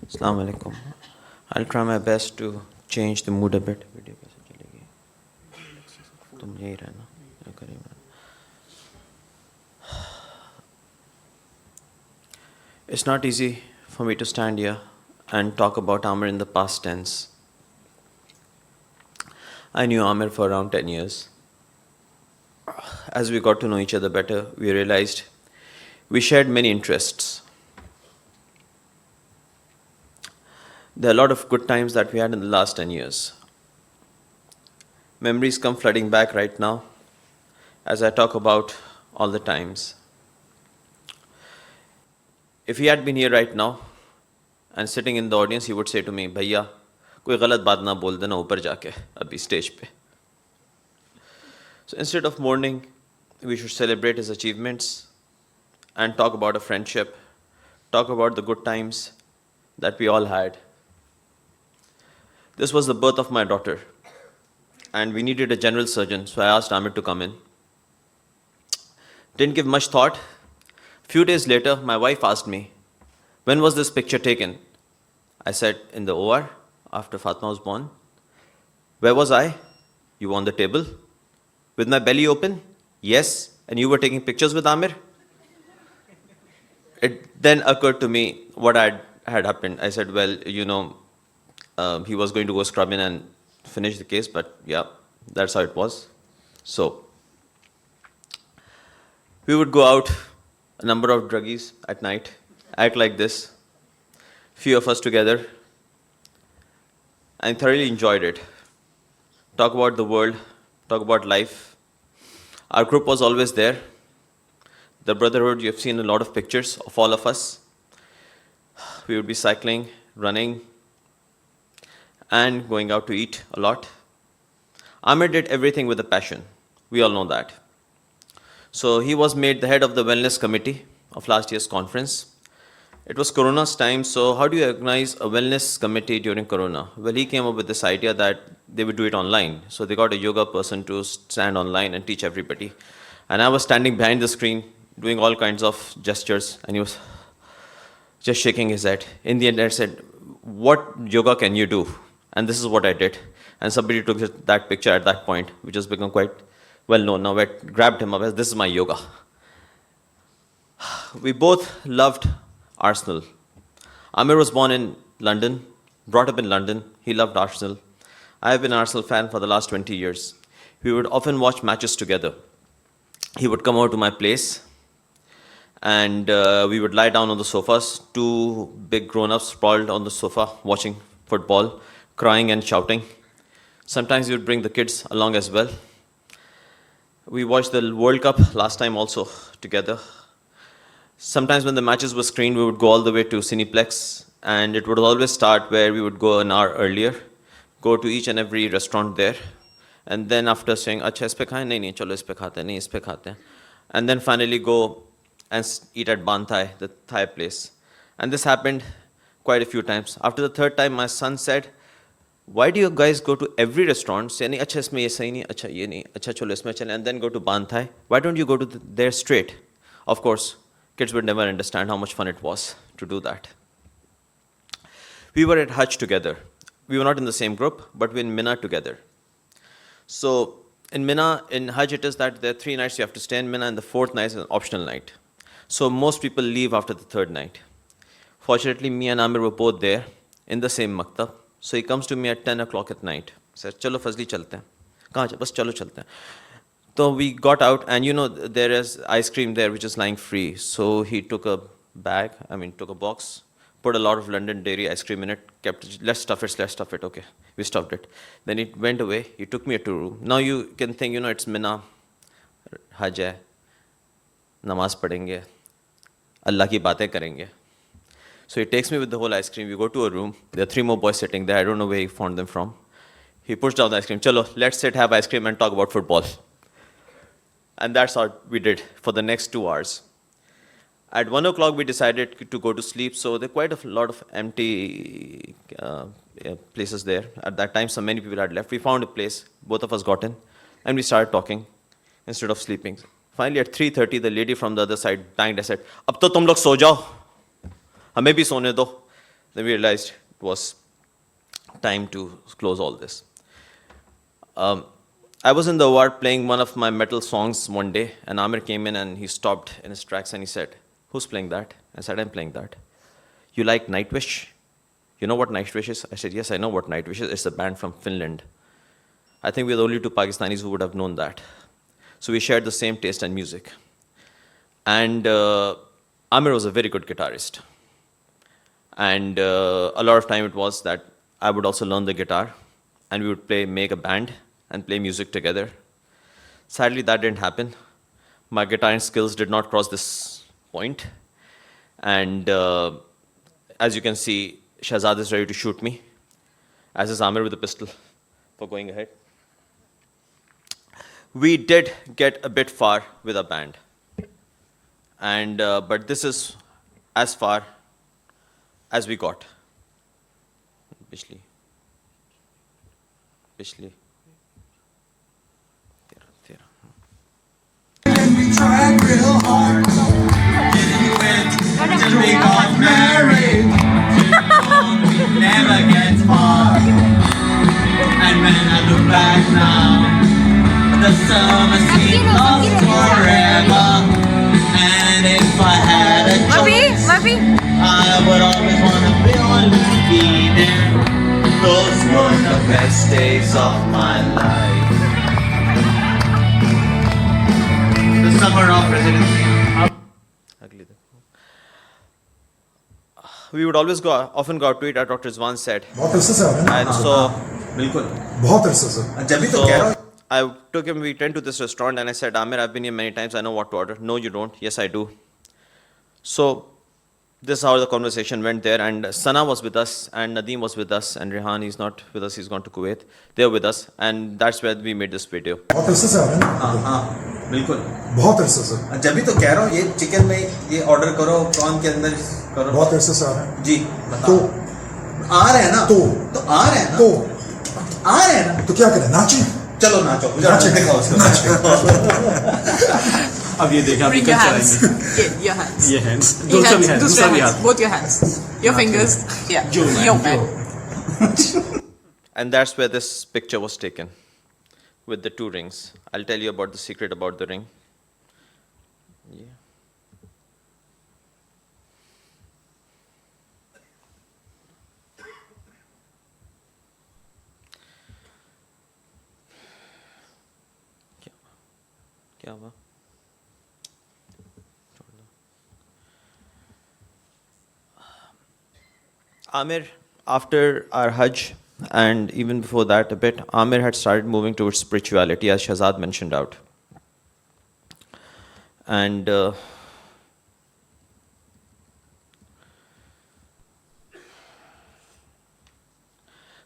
Assalamu alaikum. I'll try my best to change the mood a bit. Video कैसे चलेगी? तुम यही रहना, या करीब रहना. It's not easy for me to stand here and talk about Amir in the past tense. I knew Amir for around 10 years. As we got to know each other better, we realized we shared many interests. There are a lot of good times that we had in the last 10 years. Memories come flooding back right now as I talk about all the times. If he had been here right now and sitting in the audience, he would say to me, Bhaiya, कोई गलत बात ना बोल देना ऊपर जाके अभी stage पे. So instead of mourning, we should celebrate his achievements and talk about a friendship, talk about the good times that we all had. This was the birth of my daughter, and we needed a general surgeon, so I asked Amir to come in. Didn't give much thought. Few days later, my wife asked me, when was this picture taken? I said, in the OR, after Fatma was born. Where was I? You were on the table. With my belly open? Yes. And you were taking pictures with Amir? It then occurred to me what had happened. I said, well, he was going to go scrub in and finish the case, but yeah, that's how it was. So, we would go out, a number of druggies at night, act like this, few of us together, and thoroughly enjoyed it. Talk about the world, talk about life. Our group was always there. The brotherhood, you have seen a lot of pictures of all of us. We would be cycling, running, and going out to eat a lot. Amir did everything with a passion. We all know that. So he was made the head of the wellness committee of last year's conference. It was Corona's time, so how do you organize a wellness committee during Corona? Well, he came up with this idea that they would do it online. So they got a yoga person to stand online and teach everybody. And I was standing behind the screen, doing all kinds of gestures, and he was just shaking his head. In the end, I said, what yoga can you do? And this is what I did. And somebody took that picture at that point, which has become quite well known. Now I grabbed him up as this is my yoga. We both loved Arsenal. Amir was born in London, brought up in London. He loved Arsenal. I have been an Arsenal fan for the last 20 years. We would often watch matches together. He would come over to my place, and we would lie down on the sofas, two big grown-ups sprawled on the sofa watching football, crying and shouting. Sometimes we would bring the kids along as well. We watched the World Cup last time also together. Sometimes when the matches were screened, we would go all the way to Cineplex, and it would always start where we would go an hour earlier, go to each and every restaurant there, and then after saying, "Acha, is pe khaye? Nahi, chalo is pe khate hain, nahi, is pe khate hain," and then finally go and eat at Ban Thai, the Thai place. And this happened quite a few times. After the third time, my son said, why do you guys go to every restaurant, say, nahi, acha isme ye sahi nahi, acha ye nahi, acha chalo isme chale, and then go to Ban Thai? Why don't you go to there straight? Of course, kids would never understand how much fun it was to do that. We were at Hajj together. We were not in the same group, but we were in Mina together. So in Mina, in Hajj, it is that there are 3 nights you have to stay in Mina, and the 4th night is an optional night. So most people leave after the 3rd night. Fortunately, me and Amir were both there in the same maktab. So he comes to me at 10 o'clock at night. He says, chalo Fazli chalte hain. Kahan bas chalo chalte hain. So we got out, and there is ice cream there which is lying free. So he took a box, put a lot of London Dairy ice cream in it, kept it, let's stuff it, okay. We stuffed it. Then it went away. He took me to a room. Now you can think, it's Mina, Hajj hai, namaz padenge, Allah ki baatein karenge. So he takes me with the whole ice cream. We go to a room. There are 3 more boys sitting there. I don't know where he found them from. He pushed down the ice cream. Chalo, let's sit, have ice cream, and talk about football. And that's what we did for the next 2 hours. At 1 o'clock, we decided to go to sleep. So there are quite a lot of empty places there. At that time, so many people had left. We found a place. Both of us got in. And we started talking instead of sleeping. Finally, at 3:30, the lady from the other side banged and said, "Ab to tum log so jao. हमें भी सोने दो." Then we realized it was time to close all this. I was in the ward playing one of my metal songs one day, and Amir came in and he stopped in his tracks and he said, "Who's playing that?" I said, "I'm playing that." "You like Nightwish? You know what Nightwish is?" I said, "Yes, I know what Nightwish is. It's a band from Finland." I think we're the only two Pakistanis who would have known that. So we shared the same taste in music. And Amir was a very good guitarist. And a lot of time it was that I would also learn the guitar, and we would make a band and play music together. Sadly, that didn't happen. My guitar skills did not cross this point. And as you can see, Shahzad is ready to shoot me, as is Amir with a pistol for going ahead. We did get a bit far with a band. And but this is as far as we got. Pichli. And we tried real hard. Getting wet till we got married. We never get far. And when I look back now, the summer seemed lost forever. And if I had a choice, I would always want to be there. Those were the best days of my life. The summer of residency. We would often go out to eat, our doctors once said. बहुत अरसे से आ रहे हैं ना And so, बिल्कुल बहुत अरसे से जब भी तो कह रहा हूँ I took him, we went to this restaurant and I said, "Amir, I've been here many times, I know what to order." "No, you don't." "Yes, I do." So this is how the conversation went there, and Sana was with us, and Nadeem was with us, and Rehan, he's not with us, he's gone to Kuwait. They're with us, and that's where we made this video. बहुत अरसे से आ रहे हैं ना हाँ बिल्कुल बहुत अरसे से जब भी तो कह रहा हूँ ये चिकन में ये ऑर्डर करो प्रॉन के अंदर करो बहुत अरसे से आ रहे हैं जी तो आ रहे हैं ना तो आ रहे हैं ना तो आ रहे हैं ना तो क्या करें नाचे चलो नाचो नाचे दिखाओ अब ये देखा Bring your hands. Yeah, your hands. ये hands Your दूसरा भी hands. hand दूसरा दूसरा भी hands. हाथ Both your hands. Your fingers. Yeah. जो man, Yo, जो। man. And that's where this picture was taken, with the 2 rings. I'll tell you about the secret about the ring. Yeah. क्या हुआ? Amir, after our Hajj, and even before that a bit, Amir had started moving towards spirituality, as Shahzad mentioned out. And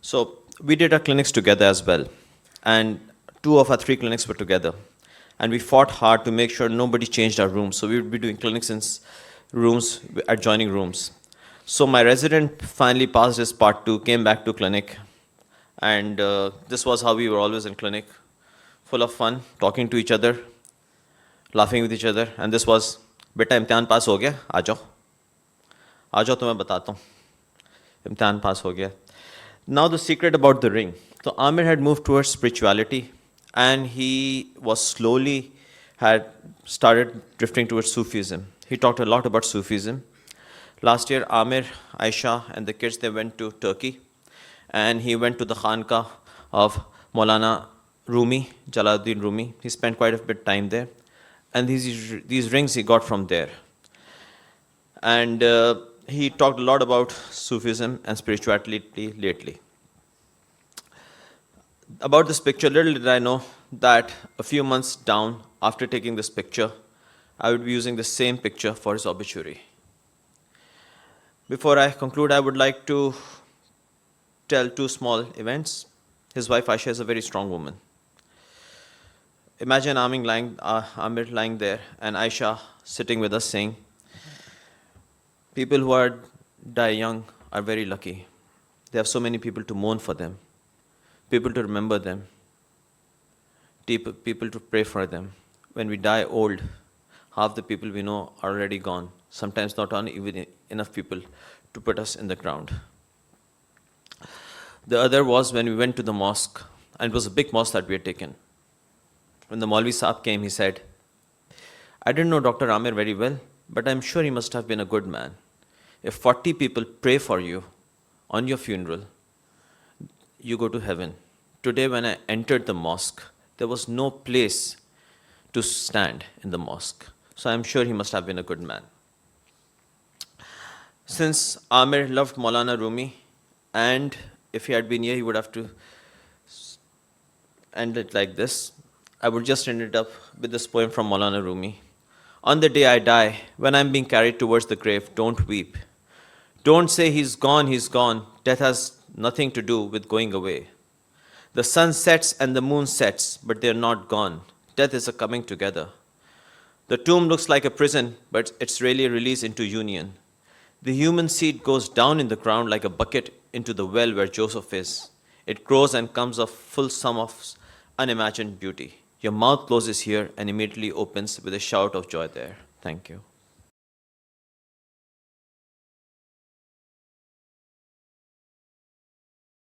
so we did our clinics together as well. And 2 of our 3 clinics were together. And we fought hard to make sure nobody changed our rooms. So we would be doing clinics in rooms, adjoining rooms. So my resident finally passed his part 2, came back to clinic. And this was how we were always in clinic, full of fun, talking to each other, laughing with each other. And this was, "Beta, imtihan pass ho gaya, aa jao. Aa jao, tumhe batata hu. Imtihan pass ho gaya." Now the secret about the ring. So Amir had moved towards spirituality, and he was slowly had started drifting towards Sufism. He talked a lot about Sufism. Last year, Amir, Aisha, and the kids, they went to Turkey, and he went to the Khanka of Maulana Rumi, Jalaluddin Rumi. He spent quite a bit of time there, and these rings he got from there. And he talked a lot about Sufism and spirituality lately. About this picture, little did I know that a few months down, after taking this picture, I would be using the same picture for his obituary. Before I conclude, I would like to tell 2 small events. His wife Aisha is a very strong woman. Imagine Amir lying there, and Aisha sitting with us saying, "People who die young are very lucky. They have so many people to mourn for them, people to remember them, people to pray for them. When we die old, half the people we know are already gone. Sometimes not even enough people to put us in the ground. The other was when we went to the mosque, and it was a big mosque that we had taken. When the Maulvi Saab came, he said, I didn't know Dr. Amir very well, but I'm sure he must have been a good man. If 40 people pray for you on your funeral, you go to heaven. Today, when I entered the mosque, there was no place to stand in the mosque. So I'm sure he must have been a good man. Since Amir loved Maulana Rumi, and if he had been here, he would have to end it like this. I would just end it up with this poem from Maulana Rumi. On the day I die, when I'm being carried towards the grave, don't weep. Don't say he's gone, he's gone. Death has nothing to do with going away. The sun sets and the moon sets, but they're not gone. Death is a coming together. The tomb looks like a prison, but it's really a release into union. The human seed goes down in the ground like a bucket into the well where Joseph is. It grows and comes a full sum of unimagined beauty. Your mouth closes here and immediately opens with a shout of joy there. Thank you.